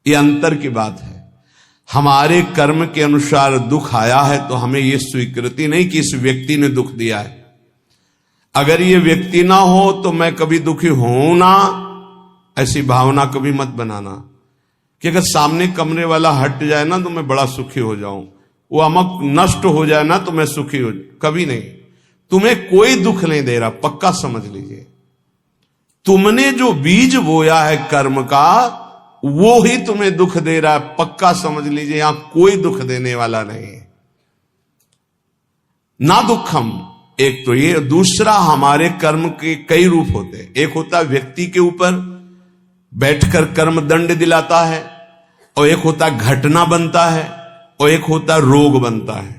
ये अंतर की बात है। हमारे कर्म के अनुसार दुख आया है तो हमें यह स्वीकृति नहीं कि इस व्यक्ति ने दुख दिया है। अगर ये व्यक्ति ना हो तो मैं कभी दुखी हूं ना, ऐसी भावना कभी मत बनाना कि अगर सामने कमरे वाला हट जाए ना तो मैं बड़ा सुखी हो जाऊं, वो अमक नष्ट हो जाए ना तो मैं सुखी हो जाऊं। कभी नहीं। तुम्हें कोई दुख नहीं दे रहा, पक्का समझ लीजिए। तुमने जो बीज बोया है कर्म का वो ही तुम्हें दुख दे रहा है, पक्का समझ लीजिए। यहां कोई दुख देने वाला नहीं है। ना दुखम, एक तो ये। दूसरा, हमारे कर्म के कई रूप होते हैं। एक होता है व्यक्ति के ऊपर बैठकर कर्म दंड दिलाता है, और एक होता घटना बनता है, और एक होता रोग बनता है।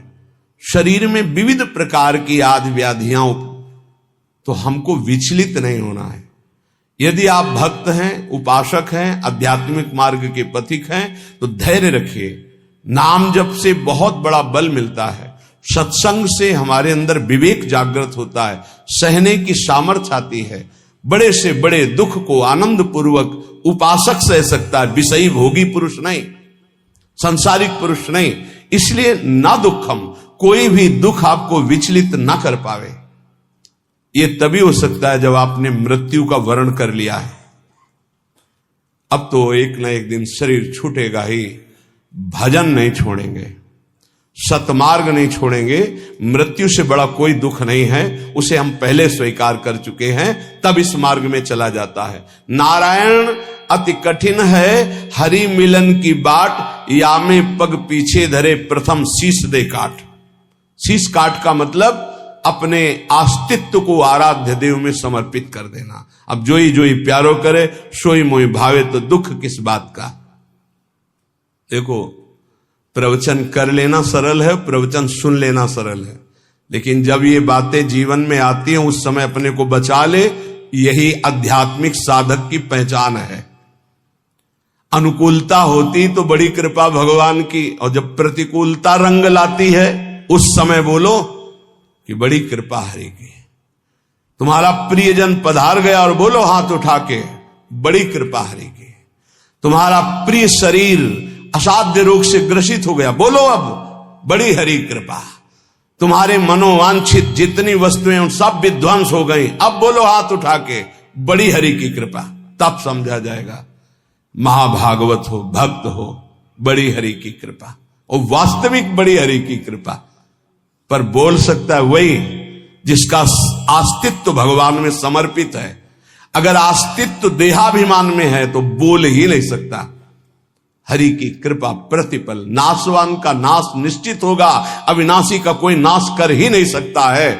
शरीर में विविध प्रकार की आदि व्याधियां, तो हमको विचलित नहीं होना है। यदि आप भक्त हैं, उपासक हैं, आध्यात्मिक मार्ग के पथिक हैं तो धैर्य रखिए। नाम जप से बहुत बड़ा बल मिलता है। सत्संग से हमारे अंदर विवेक जागृत होता है, सहने की सामर्थ्य आती है। बड़े से बड़े दुख को आनंद पूर्वक उपासक सह सकता है, विषयी भोगी पुरुष नहीं, संसारिक पुरुष नहीं। इसलिए ना दुखम, कोई भी दुख आपको विचलित ना कर पावे। यह तभी हो सकता है जब आपने मृत्यु का वर्ण कर लिया है। अब तो एक ना एक दिन शरीर छूटेगा ही। भजन नहीं छोड़ेंगे, सतमार्ग नहीं छोड़ेंगे। मृत्यु से बड़ा कोई दुख नहीं है, उसे हम पहले स्वीकार कर चुके हैं, तब इस मार्ग में चला जाता है। नारायण अति कठिन है, हरि मिलन की बाट, या में पग पीछे धरे प्रथम शीश दे काट। शीश काट का मतलब अपने अस्तित्व को आराध्य देव में समर्पित कर देना। अब जोई जोई प्यारो करे, सोई मोई भावे, तो दुख किस बात का। देखो, प्रवचन कर लेना सरल है, प्रवचन सुन लेना सरल है, लेकिन जब ये बातें जीवन में आती हैं उस समय अपने को बचा ले। यही आध्यात्मिक साधक की पहचान है। अनुकूलता होती तो बड़ी कृपा भगवान की, और जब प्रतिकूलता रंग लाती है उस समय बोलो कि बड़ी कृपा हरि की। तुम्हारा प्रियजन पधार गया और बोलो हाथ उठा के, बड़ी कृपा हरि की। तुम्हारा प्रिय शरीर असाध्य रोग से ग्रसित हो गया, बोलो अब बड़ी हरि कृपा। तुम्हारे मनोवांछित जितनी वस्तुएं उन सब विध्वंस हो गई, अब बोलो हाथ उठा के, बड़ी हरि की कृपा। तब समझा जाएगा महाभागवत हो, भक्त हो, बड़ी हरि की कृपा, और वास्तविक बड़ी हरि की कृपा। पर बोल सकता है वही जिसका अस्तित्व भगवान में समर्पित है। अगर अस्तित्व देहाभिमान में है तो बोल ही नहीं सकता। हरि की कृपा प्रतिपल। नाशवान का नाश निश्चित होगा, अविनाशी का कोई नाश कर ही नहीं सकता है।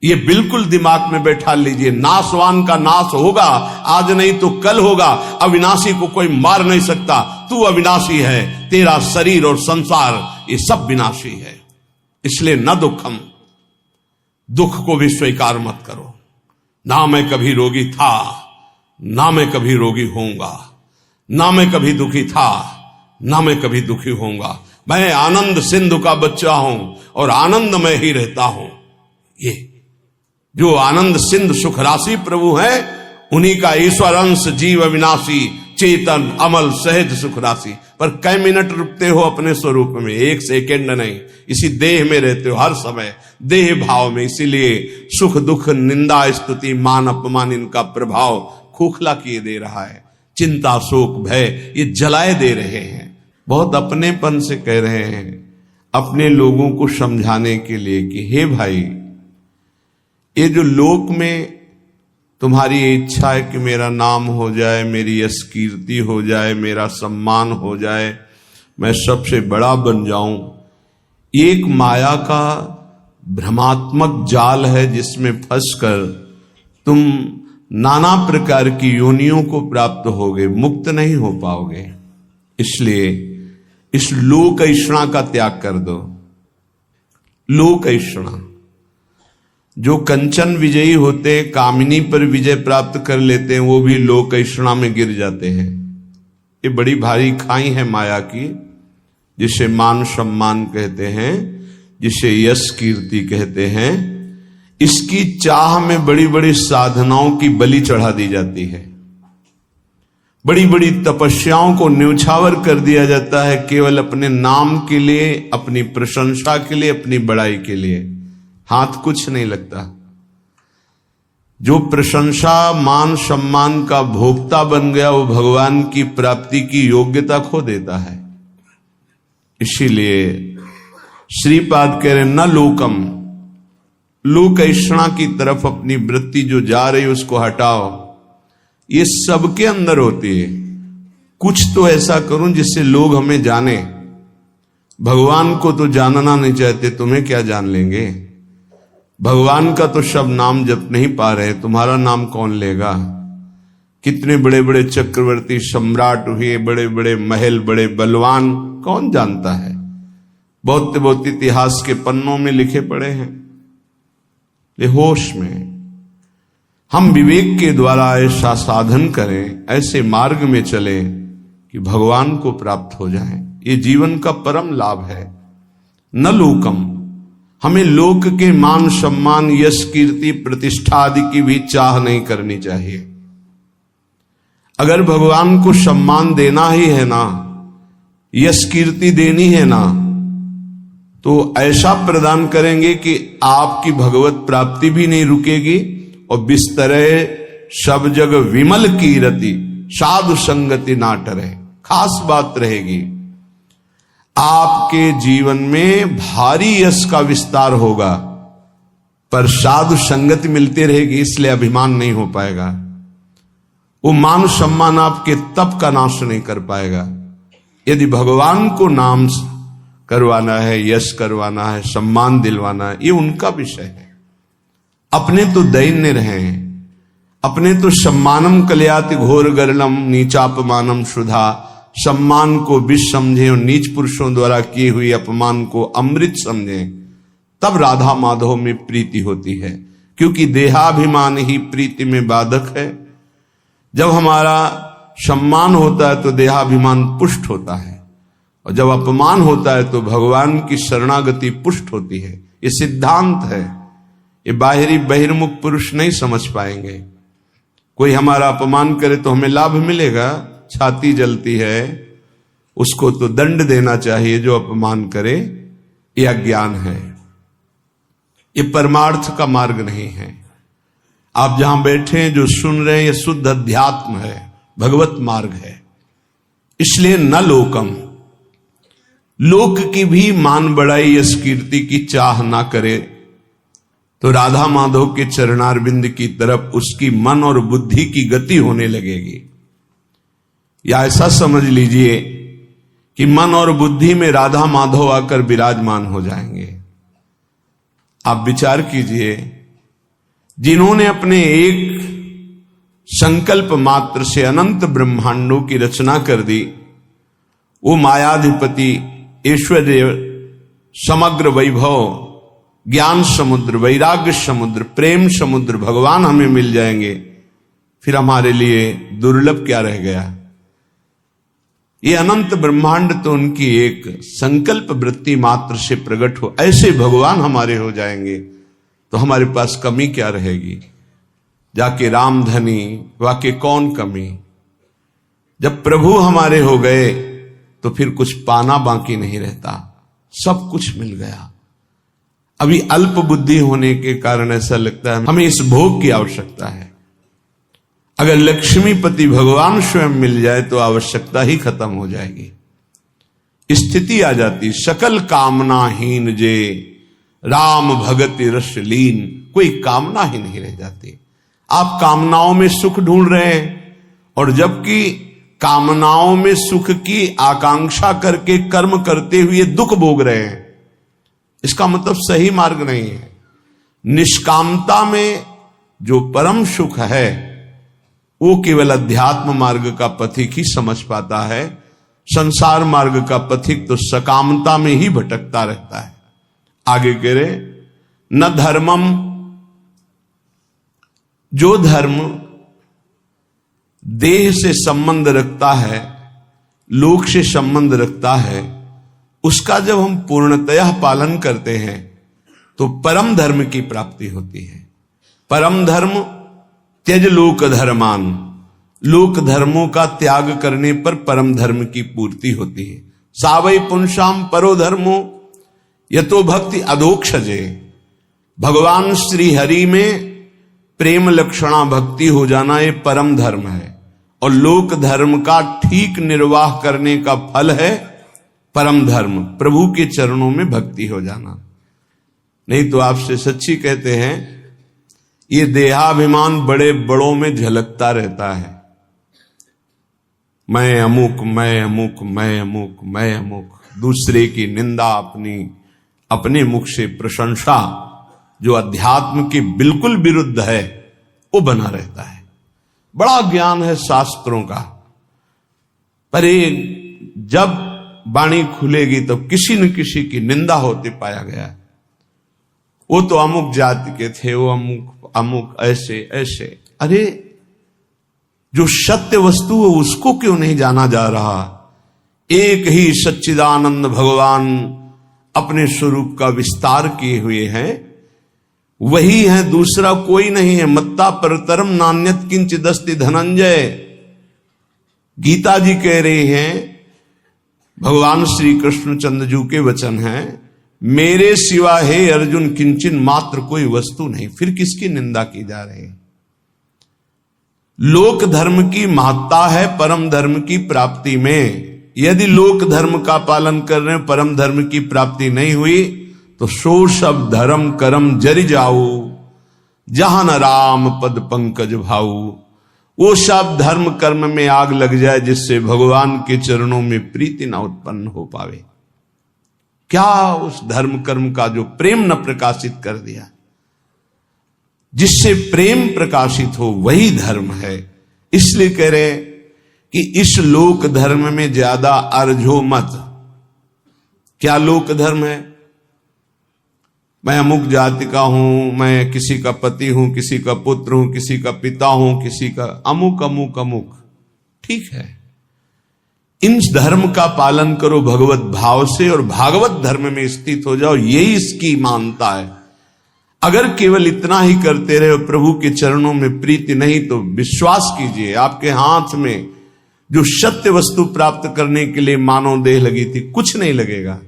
ये बिल्कुल दिमाग में बैठा लीजिए। नाशवान का नाश होगा, आज नहीं तो कल होगा। अविनाशी को कोई मार नहीं सकता। तू अविनाशी है, तेरा शरीर और संसार ये सब विनाशी है। इसलिए न दुखम, दुख को भी स्वीकार मत करो। ना मैं कभी रोगी था, ना मैं कभी रोगी होऊंगा, ना मैं कभी दुखी था, ना मैं कभी दुखी होऊंगा। मैं आनंद सिंधु का बच्चा हूं और आनंद में ही रहता हूं। ये जो आनंद सिंधु सुख राशि प्रभु है, उन्हीं का ईश्वर अंश जीव अविनाशी चेतन अमल सहज सुख राशि। पर कई मिनट रुकते हो अपने स्वरूप में, एक सेकंड नहीं। इसी देह में रहते हो हर समय, देह भाव में। इसीलिए सुख दुख निंदा स्तुति मान अपमान इनका प्रभाव खोखला किए दे रहा है। चिंता शोक भय ये जलाए दे रहे हैं। बहुत अपनेपन से कह रहे हैं, अपने लोगों को समझाने के लिए कि हे भाई, ये जो लोक में तुम्हारी इच्छा है कि मेरा नाम हो जाए, मेरी यश कीर्ति हो जाए, मेरा सम्मान हो जाए, मैं सबसे बड़ा बन जाऊं, एक माया का भ्रमात्मक जाल है जिसमें फंसकर तुम नाना प्रकार की योनियों को प्राप्त होगे, मुक्त नहीं हो पाओगे। इसलिए इस लोक ऐषणा का त्याग कर दो। लोक ऐषणा, जो कंचन विजयी होते, कामिनी पर विजय प्राप्त कर लेते हैं, वो भी लोक ऐषणा में गिर जाते हैं। ये बड़ी भारी खाई है माया की, जिसे मान सम्मान कहते हैं, जिसे यश कीर्ति कहते हैं। इसकी चाह में बड़ी बड़ी साधनाओं की बलि चढ़ा दी जाती है। बड़ी बड़ी तपस्याओं को न्यौछावर कर दिया जाता है केवल अपने नाम के लिए, अपनी प्रशंसा के लिए, अपनी बड़ाई के लिए। हाथ कुछ नहीं लगता। जो प्रशंसा मान सम्मान का भोक्ता बन गया वो भगवान की प्राप्ति की योग्यता खो देता है। इसीलिए श्रीपाद कह रहे न लोकम, लोक ऐषणा की तरफ अपनी वृत्ति जो जा रही उसको हटाओ। ये सबके अंदर होती है। कुछ तो ऐसा करूं जिससे लोग हमें जाने। भगवान को तो जानना नहीं चाहते, तुम्हें क्या जान लेंगे। भगवान का तो शब्द नाम जप नहीं पा रहे, तुम्हारा नाम कौन लेगा। कितने बड़े बड़े चक्रवर्ती सम्राट हुए, बड़े बड़े महल, बड़े बलवान, कौन जानता है। बहुत बहुत इतिहास के पन्नों में लिखे पड़े हैं। ये होश में हम विवेक के द्वारा ऐसा साधन करें, ऐसे मार्ग में चले कि भगवान को प्राप्त हो जाए। ये जीवन का परम लाभ है। न लोकम, हमें लोक के मान सम्मान, यश, कीर्ति, प्रतिष्ठा आदि की भी चाह नहीं करनी चाहिए। अगर भगवान को सम्मान देना ही है ना, यश कीर्ति देनी है ना, तो ऐसा प्रदान करेंगे कि आपकी भगवत प्राप्ति भी नहीं रुकेगी और बिस्तरे सब जग विमल कीरति, साधु संगति ना टरे। खास बात रहेगी, आपके जीवन में भारी यश का विस्तार होगा पर साधु संगति मिलती रहेगी, इसलिए अभिमान नहीं हो पाएगा। वो मान सम्मान आपके तप का नाश नहीं कर पाएगा। यदि भगवान को नाम करवाना है, यश करवाना है, सम्मान दिलवाना है, ये उनका विषय है। अपने तो दैन्य रहे, अपने तो सम्मानम कल्याति घोर गरलम नीचापमानम शुधा, सम्मान को विष समझे और नीच पुरुषों द्वारा किए हुए अपमान को अमृत समझे, तब राधा माधव में प्रीति होती है। क्योंकि देहाभिमान ही प्रीति में बाधक है। जब हमारा सम्मान होता है तो देहाभिमान पुष्ट होता है, और जब अपमान होता है तो भगवान की शरणागति पुष्ट होती है। ये सिद्धांत है, ये बाहरी बहिर्मुख पुरुष नहीं समझ पाएंगे। कोई हमारा अपमान करे तो हमें लाभ मिलेगा, छाती जलती है, उसको तो दंड देना चाहिए जो अपमान करे, यह अज्ञान है। ये परमार्थ का मार्ग नहीं है। आप जहां बैठे हैं, जो सुन रहे हैं, ये शुद्ध अध्यात्म है, भगवत मार्ग है। इसलिए न लोकम, लोक की भी मान बढ़ाई, यश कीर्ति की चाह ना करे तो राधा माधव के चरणारविंद की तरफ उसकी मन और बुद्धि की गति होने लगेगी। या ऐसा समझ लीजिए कि मन और बुद्धि में राधा माधव आकर विराजमान हो जाएंगे। आप विचार कीजिए, जिन्होंने अपने एक संकल्प मात्र से अनंत ब्रह्मांडों की रचना कर दी, वो मायाधिपति, ऐश्वर्य, समग्र वैभव, ज्ञान समुद्र, वैराग्य समुद्र, प्रेम समुद्र भगवान हमें मिल जाएंगे, फिर हमारे लिए दुर्लभ क्या रह गया। ये अनंत ब्रह्मांड तो उनकी एक संकल्प वृत्ति मात्र से प्रकट हो, ऐसे भगवान हमारे हो जाएंगे तो हमारे पास कमी क्या रहेगी। जाके रामधनी वाके कौन कमी। जब प्रभु हमारे हो गए तो फिर कुछ पाना बाकी नहीं रहता, सब कुछ मिल गया। अभी अल्प बुद्धि होने के कारण ऐसा लगता है हमें इस भोग की आवश्यकता है। अगर लक्ष्मीपति भगवान स्वयं मिल जाए तो आवश्यकता ही खत्म हो जाएगी। स्थिति आ जाती, सकल कामनाहीन जे राम भगति रस लीन, कोई कामना ही नहीं रह जाती। आप कामनाओं में सुख ढूंढ रहे हैं और जबकि कामनाओं में सुख की आकांक्षा करके कर्म करते हुए दुख भोग रहे हैं, इसका मतलब सही मार्ग नहीं है। निष्कामता में जो परम सुख है वो केवल अध्यात्म मार्ग का पथिक ही समझ पाता है। संसार मार्ग का पथिक तो सकामता में ही भटकता रहता है। आगे कह रहे, न धर्मम, जो धर्म देह से संबंध रखता है, लोक से संबंध रखता है, उसका जब हम पूर्णतया पालन करते हैं तो परम धर्म की प्राप्ति होती है। परम धर्म त्यज लोक धर्मान लोक धर्मों का त्याग करने पर परम धर्म की पूर्ति होती है। सावई पुंसाम परो धर्मो यतो भक्ति अधोक्षजे। भगवान श्री हरि में प्रेम लक्षणा भक्ति हो जाना ये परम धर्म है, और लोक धर्म का ठीक निर्वाह करने का फल है परम धर्म, प्रभु के चरणों में भक्ति हो जाना। नहीं तो आपसे सच्ची कहते हैं, ये देहाभिमान बड़े बड़ों में झलकता रहता है। मैं अमुक, मैं अमुक, मैं अमुक, मैं अमुक, दूसरे की निंदा, अपने मुख से प्रशंसा, जो अध्यात्म के बिल्कुल विरुद्ध है, वो बना रहता है। बड़ा ज्ञान है शास्त्रों का, पर जब वाणी खुलेगी तो किसी न किसी की निंदा होते पाया गया। वो तो अमुक जाति के थे, वो अमुक अमुक ऐसे ऐसे। अरे जो सत्य वस्तु है उसको क्यों नहीं जाना जा रहा? एक ही सच्चिदानंद भगवान अपने स्वरूप का विस्तार किए हुए हैं, वही है, दूसरा कोई नहीं है। मत्ता परतरम नान्यत किंचिदस्ति धनंजय। गीता जी कह रहे हैं, भगवान श्री कृष्ण चंद्र जी के वचन हैं, मेरे सिवा हे अर्जुन किंचन मात्र कोई वस्तु नहीं। फिर किसकी निंदा की जा रही है? लोक धर्म की महत्ता है परम धर्म की प्राप्ति में। यदि लोक धर्म का पालन कर रहे हैं, परम धर्म की प्राप्ति नहीं हुई, तो सो सब धर्म करम जरि जाऊ, जहां न राम पद पंकज भाऊ। वो सब धर्म कर्म में आग लग जाए जिससे भगवान के चरणों में प्रीति न उत्पन्न हो पावे। क्या उस धर्म कर्म का जो प्रेम न प्रकाशित कर दिया? जिससे प्रेम प्रकाशित हो वही धर्म है। इसलिए कह रहे कि इस लोक धर्म में ज्यादा अर्झो मत। क्या लोक धर्म है? मैं अमुक जाति का हूं, मैं किसी का पति हूं, किसी का पुत्र हूं, किसी का पिता हूं, किसी का अमुक अमुक अमुक। ठीक है, इन धर्म का पालन करो भगवत भाव से और भागवत धर्म में स्थित हो जाओ, यही इसकी मानता है। अगर केवल इतना ही करते रहे प्रभु के चरणों में प्रीति नहीं, तो विश्वास कीजिए आपके हाथ में जो सत्य वस्तु प्राप्त करने के लिए मानव देह लगी थी, कुछ नहीं लगेगा।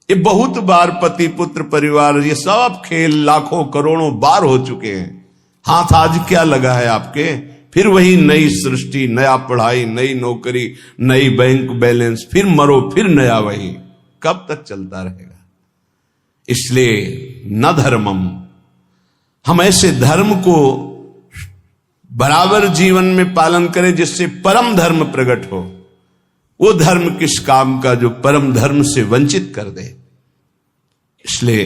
ये बहुत बार पति पुत्र परिवार ये सब खेल लाखों करोड़ों बार हो चुके हैं। हाथ आज क्या लगा है आपके? फिर वही नई सृष्टि, नया पढ़ाई, नई नौकरी, नई बैंक बैलेंस, फिर मरो फिर नया वही। कब तक चलता रहेगा? इसलिए न धर्मम, हम ऐसे धर्म को बराबर जीवन में पालन करें जिससे परम धर्म प्रकट हो। वो धर्म किस काम का जो परम धर्म से वंचित कर दे। इसलिए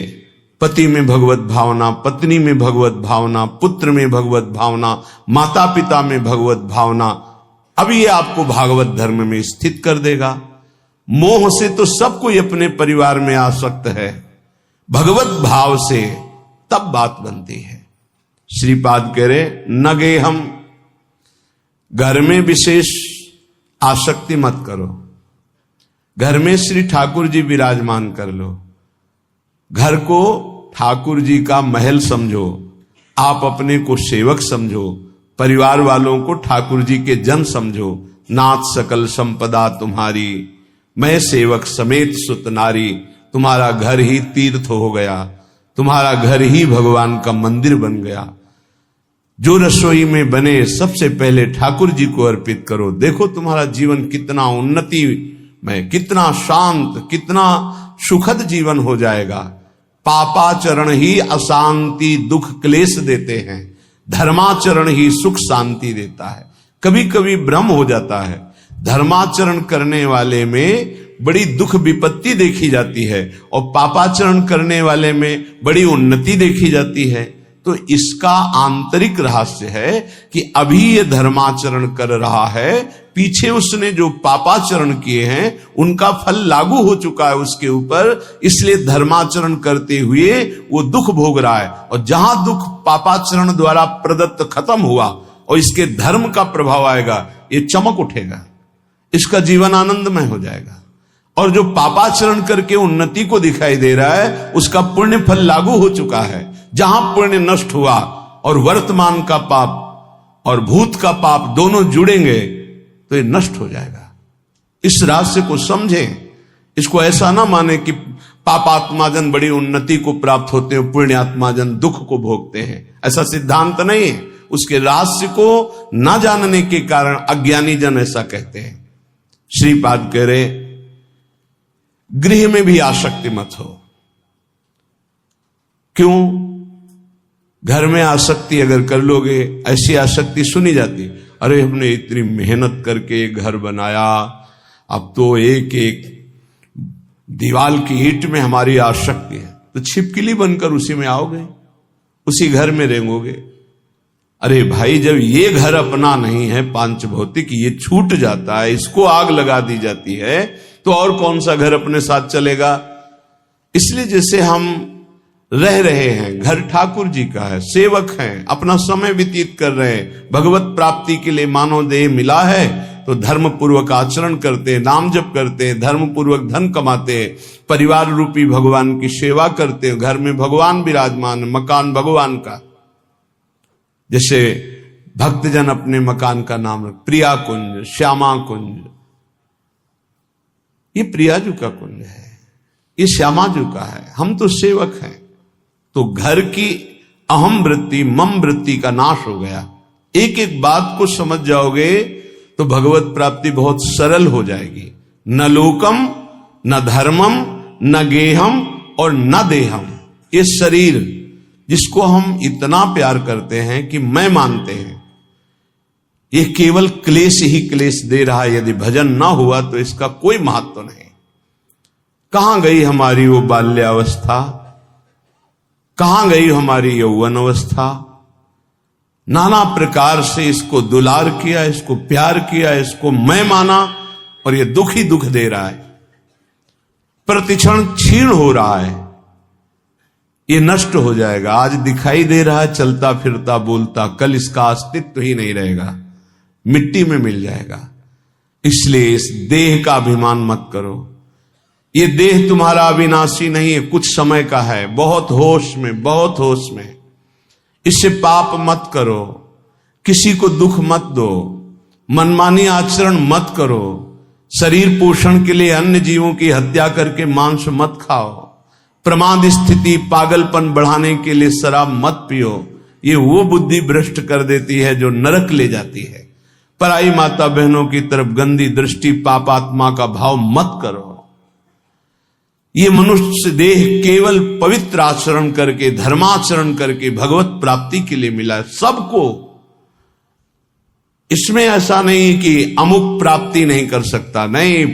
पति में भगवत भावना, पत्नी में भगवत भावना, पुत्र में भगवत भावना, माता पिता में भगवत भावना, अब ये आपको भागवत धर्म में स्थित कर देगा। मोह से तो सब कोई अपने परिवार में आसक्त है, भगवत भाव से तब बात बनती है। श्रीपाद कह रहे न गे हम, घर में विशेष आसक्ति मत करो। घर में श्री ठाकुर जी विराजमान कर लो, घर को ठाकुर जी का महल समझो, आप अपने को सेवक समझो, परिवार वालों को ठाकुर जी के जन समझो। नाथ सकल संपदा तुम्हारी, मैं सेवक समेत सुत नारी। तुम्हारा घर ही तीर्थ हो गया, तुम्हारा घर ही भगवान का मंदिर बन गया। जो रसोई में बने सबसे पहले ठाकुर जी को अर्पित करो। देखो तुम्हारा जीवन कितना उन्नति में, कितना शांत, कितना सुखद जीवन हो जाएगा। पापाचरण ही अशांति दुख क्लेश देते हैं, धर्माचरण ही सुख शांति देता है। कभी कभी भ्रम हो जाता है, धर्माचरण करने वाले में बड़ी दुख विपत्ति देखी जाती है और पापाचरण करने वाले में बड़ी उन्नति देखी जाती है। तो इसका आंतरिक रहस्य है कि अभी ये धर्माचरण कर रहा है, पीछे उसने जो पापाचरण किए हैं उनका फल लागू हो चुका है उसके ऊपर, इसलिए धर्माचरण करते हुए वो दुख भोग रहा है। और जहां दुख पापाचरण द्वारा प्रदत्त खत्म हुआ और इसके धर्म का प्रभाव आएगा, ये चमक उठेगा, इसका जीवन आनंदमय हो जाएगा। और जो पापाचरण करके उन्नति को दिखाई दे रहा है, उसका पुण्य फल लागू हो चुका है। जहां पुण्य नष्ट हुआ और वर्तमान का पाप और भूत का पाप दोनों जुड़ेंगे तो ये नष्ट हो जाएगा। इस रहस्य को समझें। इसको ऐसा ना माने कि पापात्मा जन बड़ी उन्नति को प्राप्त होते हैं, पुण्यात्मा जन दुख को भोगते हैं। ऐसा सिद्धांत नहीं है। उसके रहस्य को ना जानने के कारण अज्ञानी जन ऐसा कहते हैं। श्रीपाद कह रहे गृह में भी आसक्ति मत हो। क्यों? घर में आसक्ति अगर कर लोगे, ऐसी आसक्ति सुनी जाती, अरे हमने इतनी मेहनत करके घर बनाया, अब तो एक एक दीवाल की ईंट में हमारी आसक्ति है, तो छिपकली बनकर उसी में आओगे, उसी घर में रेंगोगे। अरे भाई, जब ये घर अपना नहीं है, पांच भौतिक, ये छूट जाता है, इसको आग लगा दी जाती है, तो और कौन सा घर अपने साथ चलेगा। इसलिए जैसे हम रह रहे हैं, घर ठाकुर जी का है, सेवक हैं, अपना समय व्यतीत कर रहे हैं, भगवत प्राप्ति के लिए मानव देह मिला है तो धर्म पूर्वक आचरण करते हैं, नाम जप करते हैं, धर्म पूर्वक धन कमाते हैं, परिवार रूपी भगवान की सेवा करते हैं, घर में भगवान विराजमान, मकान भगवान का। जैसे भक्तजन अपने मकान का नाम प्रिया कुंज, श्यामा कुंज, ये प्रियाजू का कुंज है, ये श्यामाजू का है, हम तो सेवक हैं। तो घर की अहम वृत्ति, मम वृत्ति का नाश हो गया। एक एक बात को समझ जाओगे तो भगवत प्राप्ति बहुत सरल हो जाएगी। न लोकम, न धर्मम, न गेहम और न देहम। ये शरीर जिसको हम इतना प्यार करते हैं कि मैं मानते हैं, ये केवल क्लेश ही क्लेश दे रहा है। यदि भजन ना हुआ तो इसका कोई महत्व नहीं। कहां गई हमारी वो बाल्यावस्था, कहां गई हमारी यौवन अवस्था। नाना प्रकार से इसको दुलार किया, इसको प्यार किया, इसको मैं माना, और ये दुख ही दुख दे रहा है, प्रतिक्षण क्षीण हो रहा है। ये नष्ट हो जाएगा। आज दिखाई दे रहा है चलता फिरता बोलता, कल इसका अस्तित्व ही नहीं रहेगा, मिट्टी में मिल जाएगा। इसलिए इस देह का अभिमान मत करो। ये देह तुम्हारा अविनाशी नहीं है, कुछ समय का है। बहुत होश में, बहुत होश में। इससे पाप मत करो, किसी को दुख मत दो, मनमानी आचरण मत करो, शरीर पोषण के लिए अन्य जीवों की हत्या करके मांस मत खाओ, प्रमाद स्थिति पागलपन बढ़ाने के लिए शराब मत पियो। ये वो बुद्धि भ्रष्ट कर देती है जो नरक ले जाती है। पराई माता बहनों की तरफ गंदी दृष्टि, पापात्मा का भाव मत करो। ये मनुष्य देह केवल पवित्र आचरण करके, धर्माचरण करके भगवत प्राप्ति के लिए मिला है सबको। इसमें ऐसा नहीं कि अमुक प्राप्ति नहीं कर सकता, नहीं।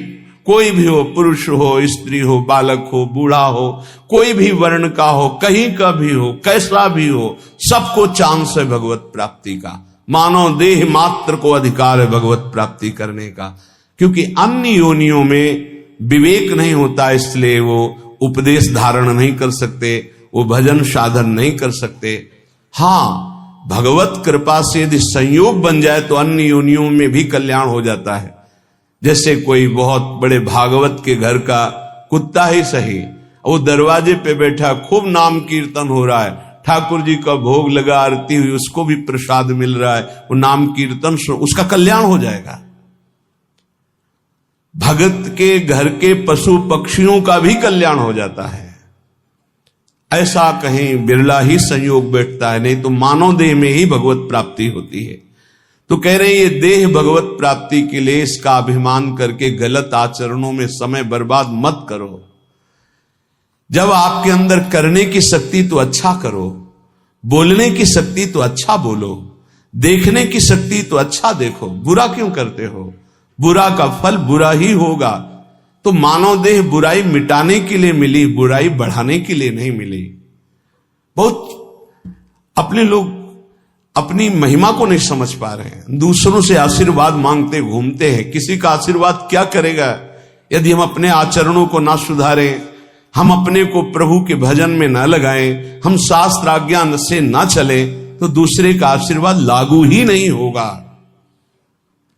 कोई भी हो, पुरुष हो, स्त्री हो, बालक हो, बूढ़ा हो, कोई भी वर्ण का हो, कहीं का भी हो, कैसा भी हो, सबको चांस है भगवत प्राप्ति का। मानव देह मात्र को अधिकार है भगवत प्राप्ति करने का। क्योंकि अन्य योनियों में विवेक नहीं होता, इसलिए वो उपदेश धारण नहीं कर सकते, वो भजन साधन नहीं कर सकते। हां, भगवत कृपा से यदि संयोग बन जाए तो अन्य योनियों में भी कल्याण हो जाता है। जैसे कोई बहुत बड़े भागवत के घर का कुत्ता ही सही, वो दरवाजे पे बैठा, खूब नाम कीर्तन हो रहा है, ठाकुर जी का भोग लगा, आरती हुई, उसको भी प्रसाद मिल रहा है, वो नाम कीर्तन, उसका कल्याण हो जाएगा। भगत के घर के पशु पक्षियों का भी कल्याण हो जाता है। ऐसा कहीं बिरला ही संयोग बैठता है, नहीं तो मानव देह में ही भगवत प्राप्ति होती है। तो कह रहे ये देह भगवत प्राप्ति के लिए इसका अभिमान करके गलत आचरणों में समय बर्बाद मत करो। जब आपके अंदर करने की शक्ति तो अच्छा करो, बोलने की शक्ति तो अच्छा बोलो, देखने की शक्ति तो अच्छा देखो। बुरा क्यों करते हो? बुरा का फल बुरा ही होगा। तो मानव देह बुराई मिटाने के लिए मिली, बुराई बढ़ाने के लिए नहीं मिली। बहुत अपने लोग अपनी महिमा को नहीं समझ पा रहे हैं, दूसरों से आशीर्वाद मांगते घूमते हैं। किसी का आशीर्वाद क्या करेगा यदि हम अपने आचरणों को ना सुधारें, हम अपने को प्रभु के भजन में ना लगाएं, हम शास्त्र आज्ञा से ना चले, तो दूसरे का आशीर्वाद लागू ही नहीं होगा,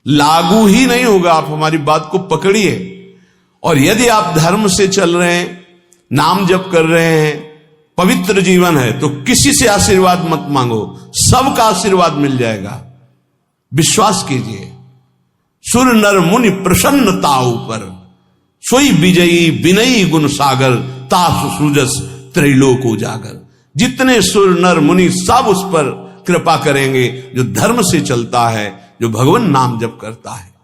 लागू ही नहीं होगा। आप हमारी बात को पकड़िए। और यदि आप धर्म से चल रहे हैं, नाम जप कर रहे हैं, पवित्र जीवन है, तो किसी से आशीर्वाद मत मांगो, सबका आशीर्वाद मिल जाएगा। विश्वास कीजिए, सुर नर मुनि प्रसन्नता ऊपर, सोई विजयी विनयी गुण सागर, तासु सूजस त्रैलोक उजागर। जितने सुर नर मुनि सब उस पर कृपा करेंगे जो धर्म से चलता है, जो भगवान नाम जप करता है।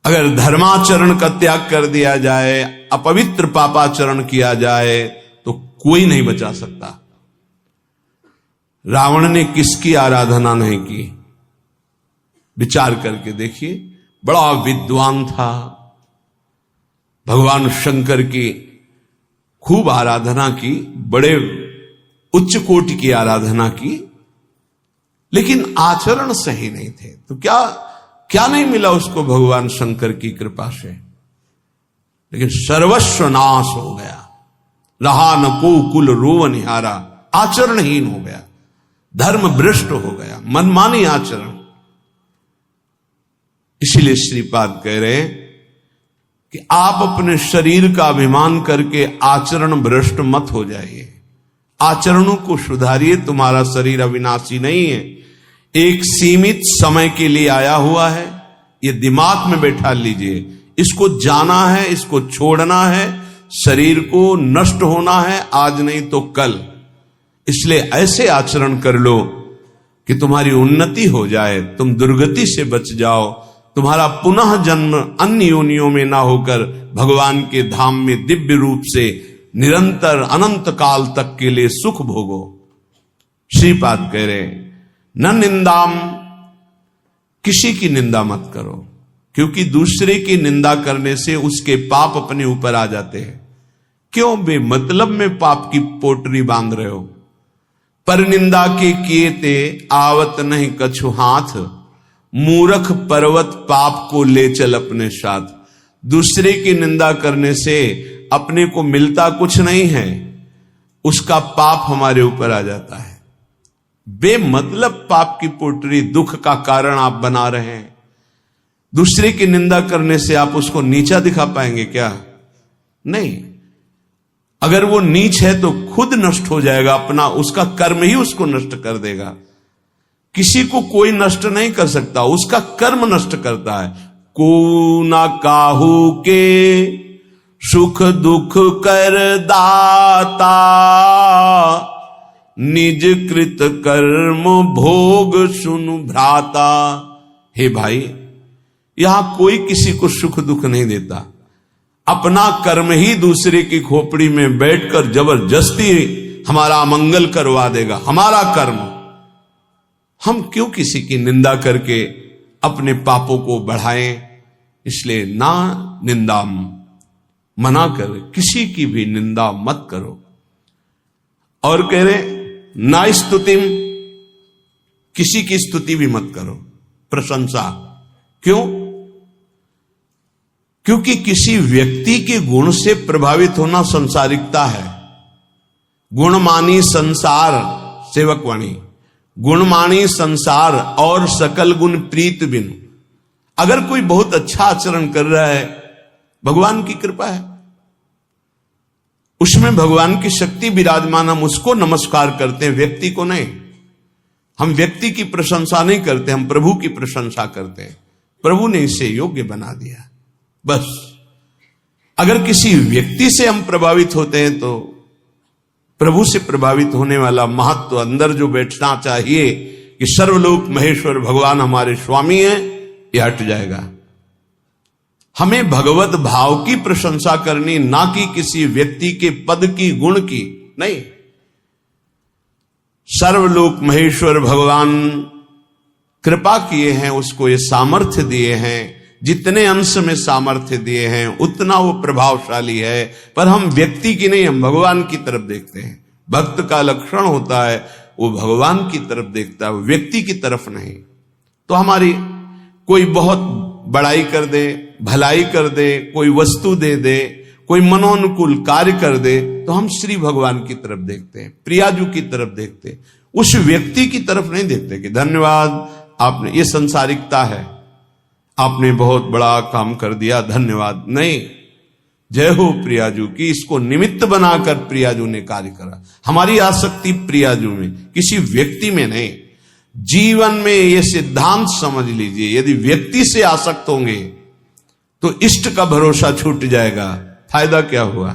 अगर धर्माचरण का त्याग कर दिया जाए, अपवित्र पापाचरण किया जाए, तो कोई नहीं बचा सकता। रावण ने किसकी आराधना नहीं की? विचार करके देखिए, बड़ा विद्वान था, भगवान शंकर की खूब आराधना की, बड़े उच्च कोटि की आराधना की, लेकिन आचरण सही नहीं थे। तो क्या नहीं मिला उसको भगवान शंकर की कृपा से? लेकिन सर्वस्व नाश हो गया, रहा न को कुल रोव निहारा, आचरणहीन हो गया, धर्म भ्रष्ट हो गया, मनमानी आचरण। इसीलिए श्रीपाद कह रहे हैं कि आप अपने शरीर का अभिमान करके आचरण भ्रष्ट मत हो जाइए, आचरणों को सुधारिए। तुम्हारा शरीर अविनाशी नहीं है, एक सीमित समय के लिए आया हुआ है, ये दिमाग में बैठा लीजिए। इसको जाना है, इसको छोड़ना है, शरीर को नष्ट होना है, आज नहीं तो कल। इसलिए ऐसे आचरण कर लो कि तुम्हारी उन्नति हो जाए, तुम दुर्गति से बच जाओ, तुम्हारा पुनः जन्म अन्य योनियों में ना होकर भगवान के धाम में दिव्य रूप से निरंतर अनंत काल तक के लिए सुख भोगो। श्रीपाद कह रहे, न निंदाम, किसी की निंदा मत करो, क्योंकि दूसरे की निंदा करने से उसके पाप अपने ऊपर आ जाते हैं। क्यों बेमतलब में पाप की पोटरी बांध रहे हो? पर निंदा के किए ते आवत नहीं कछु हाथ, मूर्ख पर्वत पाप को ले चल अपने साथ। दूसरे की निंदा करने से अपने को मिलता कुछ नहीं है, उसका पाप हमारे ऊपर आ जाता है। बेमतलब पाप की पोटरी, दुख का कारण आप बना रहे हैं। दूसरे की निंदा करने से आप उसको नीचा दिखा पाएंगे क्या? नहीं। अगर वो नीच है तो खुद नष्ट हो जाएगा, अपना उसका कर्म ही उसको नष्ट कर देगा। किसी को कोई नष्ट नहीं कर सकता, उसका कर्म नष्ट करता है। को ना काहू के सुख दुख कर दाता, निज कृत कर्म भोग सुनु भ्राता। हे भाई, यहां कोई किसी को सुख दुख नहीं देता, अपना कर्म ही दूसरे की खोपड़ी में बैठकर जबरदस्ती हमारा मंगल करवा देगा। हमारा कर्म, हम क्यों किसी की निंदा करके अपने पापों को बढ़ाएं? इसलिए ना निंदा, मना कर, किसी की भी निंदा मत करो। और कह रहे ना स्तुतिम, किसी की स्तुति भी मत करो, प्रशंसा। क्यों? क्योंकि किसी व्यक्ति के गुण से प्रभावित होना संसारिकता है। गुणमानी संसार, सेवकवाणी, गुणमानी संसार और सकल गुण प्रीत बिन। अगर कोई बहुत अच्छा आचरण कर रहा है, भगवान की कृपा है, उसमें भगवान की शक्ति विराजमान, हम उसको नमस्कार करते हैं, व्यक्ति को नहीं। हम व्यक्ति की प्रशंसा नहीं करते, हम प्रभु की प्रशंसा करते हैं। प्रभु ने इसे योग्य बना दिया, बस। अगर किसी व्यक्ति से हम प्रभावित होते हैं तो प्रभु से प्रभावित होने वाला महत्व अंदर जो बैठना चाहिए कि सर्वलोक महेश्वर भगवान हमारे स्वामी हैं, यह हट जाएगा। हमें भगवत भाव की प्रशंसा करनी, ना कि किसी व्यक्ति के पद की, गुण की नहीं। सर्वलोक महेश्वर भगवान कृपा किए हैं, उसको ये सामर्थ्य दिए हैं, जितने अंश में सामर्थ्य दिए हैं उतना वो प्रभावशाली है। पर हम व्यक्ति की नहीं, हम भगवान की तरफ देखते हैं। भक्त का लक्षण होता है वो भगवान की तरफ देखता है, व्यक्ति की तरफ नहीं। तो हमारी कोई बहुत बड़ाई कर दे, भलाई कर दे, कोई वस्तु दे दे, कोई मनोनुकूल कार्य कर दे, तो हम श्री भगवान की तरफ देखते हैं, प्रियाजू की तरफ देखते हैं, उस व्यक्ति की तरफ नहीं देखते कि धन्यवाद आपने, ये संसारिकता है, आपने बहुत बड़ा काम कर दिया, धन्यवाद। नहीं, जय हो प्रियाजू की, इसको निमित्त बनाकर प्रियाजू ने कार्य करा। हमारी आसक्ति प्रियाजू में, किसी व्यक्ति में नहीं। जीवन में यह सिद्धांत समझ लीजिए, यदि व्यक्ति से आसक्त होंगे तो इष्ट का भरोसा छूट जाएगा। फायदा क्या हुआ?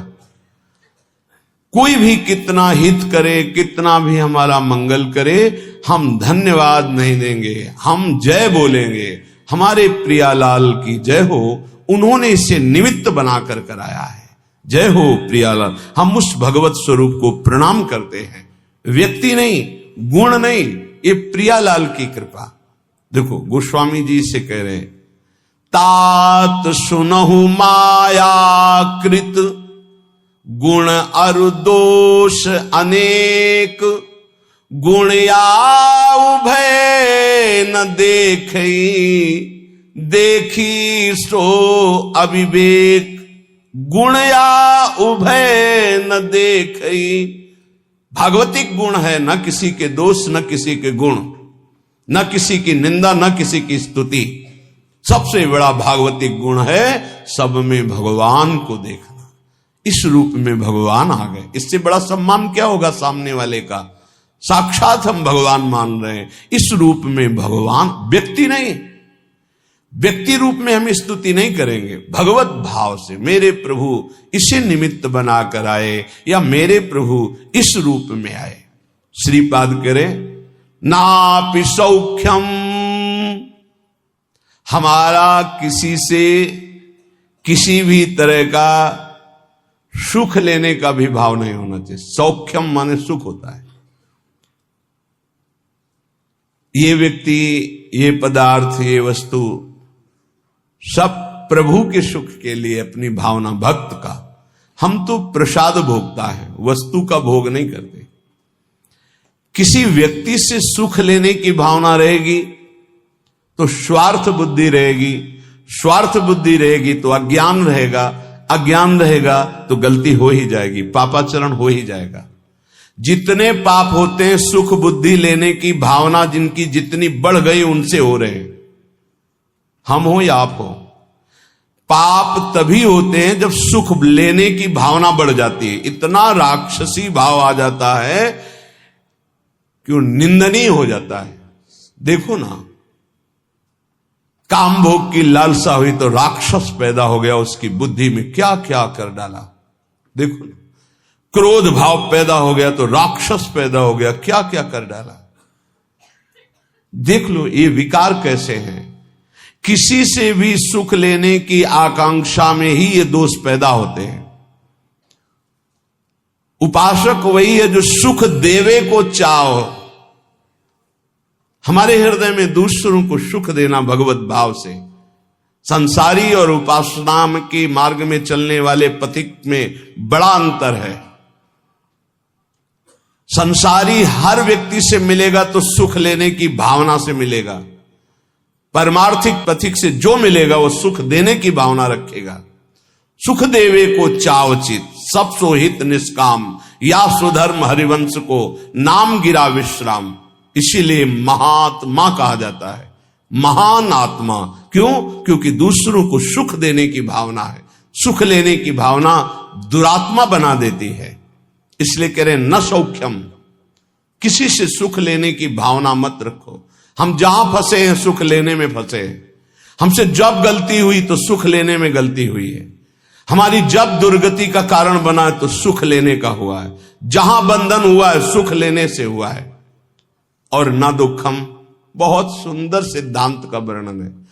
कोई भी कितना हित करे, कितना भी हमारा मंगल करे, हम धन्यवाद नहीं देंगे, हम जय बोलेंगे, हमारे प्रियालाल की जय हो, उन्होंने इसे निमित्त बनाकर कराया है, जय हो प्रियालाल। हम उस भगवत स्वरूप को प्रणाम करते हैं, व्यक्ति नहीं, गुण नहीं, ये प्रियालाल की कृपा। देखो गोस्वामी जी से कह रहे हैं, तात सुनहु माया कृत गुण अरु दोष अनेक, गुण या उभय न देखई, देखी सो अविवेक, गुण या उभय न देखई। भागवतिक गुण है, न किसी के दोष, न किसी के गुण, न किसी की निंदा, न किसी की स्तुति। सबसे बड़ा भागवतिक गुण है सब में भगवान को देखना। इस रूप में भगवान आ गए, इससे बड़ा सम्मान क्या होगा सामने वाले का? साक्षात हम भगवान मान रहे हैं, इस रूप में भगवान, व्यक्ति नहीं, व्यक्ति रूप में हम स्तुति नहीं करेंगे, भगवत भाव से मेरे प्रभु इसे निमित्त बनाकर आए, या मेरे प्रभु इस रूप में आए। श्रीपाद करे, नापि सौख्यम, हमारा किसी से किसी भी तरह का सुख लेने का भी भाव नहीं होना चाहिए। सौख्यम माने सुख होता है। ये व्यक्ति, ये पदार्थ, ये वस्तु सब प्रभु के सुख के लिए अपनी भावना, भक्त का। हम तो प्रसाद भोगता है, वस्तु का भोग नहीं करते। किसी व्यक्ति से सुख लेने की भावना रहेगी तो स्वार्थ बुद्धि रहेगी, स्वार्थ बुद्धि रहेगी तो अज्ञान रहेगा, अज्ञान रहेगा तो गलती हो ही जाएगी, पापाचरण हो ही जाएगा। जितने पाप होते हैं सुख बुद्धि लेने की भावना जिनकी जितनी बढ़ गई उनसे हो रहे हैं, हम हो या आप हो। पाप तभी होते हैं जब सुख लेने की भावना बढ़ जाती है, इतना राक्षसी भाव आ जाता है कि वो निंदनीय हो जाता है। देखो ना, काम भोग की लालसा हुई तो राक्षस पैदा हो गया उसकी बुद्धि में, क्या क्या कर डाला। देखो ना, क्रोध भाव पैदा हो गया तो राक्षस पैदा हो गया, क्या क्या कर डाला। देख लो ये विकार कैसे हैं। किसी से भी सुख लेने की आकांक्षा में ही ये दोष पैदा होते हैं। उपासक वही है जो सुख देवे को चाहो। हमारे हृदय में दूसरों को सुख देना भगवत भाव से। संसारी और उपासना के मार्ग में चलने वाले पथिक में बड़ा अंतर है। संसारी हर व्यक्ति से मिलेगा तो सुख लेने की भावना से मिलेगा, परमार्थिक पथिक से जो मिलेगा वो सुख देने की भावना रखेगा। सुख देवे को चावचित, सब सोहित निष्काम, या सुधर्म हरिवंश को नाम गिरा विश्राम। इसीलिए महात्मा कहा जाता है, महान आत्मा। क्यों? क्योंकि दूसरों को सुख देने की भावना है। सुख लेने की भावना दुरात्मा बना देती है। इसलिए कह रहे न सौख्यम, किसी से सुख लेने की भावना मत रखो। हम जहां फंसे हैं सुख लेने में फंसे हैं। हमसे जब गलती हुई तो सुख लेने में गलती हुई है। हमारी जब दुर्गति का कारण बना है तो सुख लेने का हुआ है। जहां बंधन हुआ है सुख लेने से हुआ है। और न दुखम, बहुत सुंदर सिद्धांत का वर्णन है।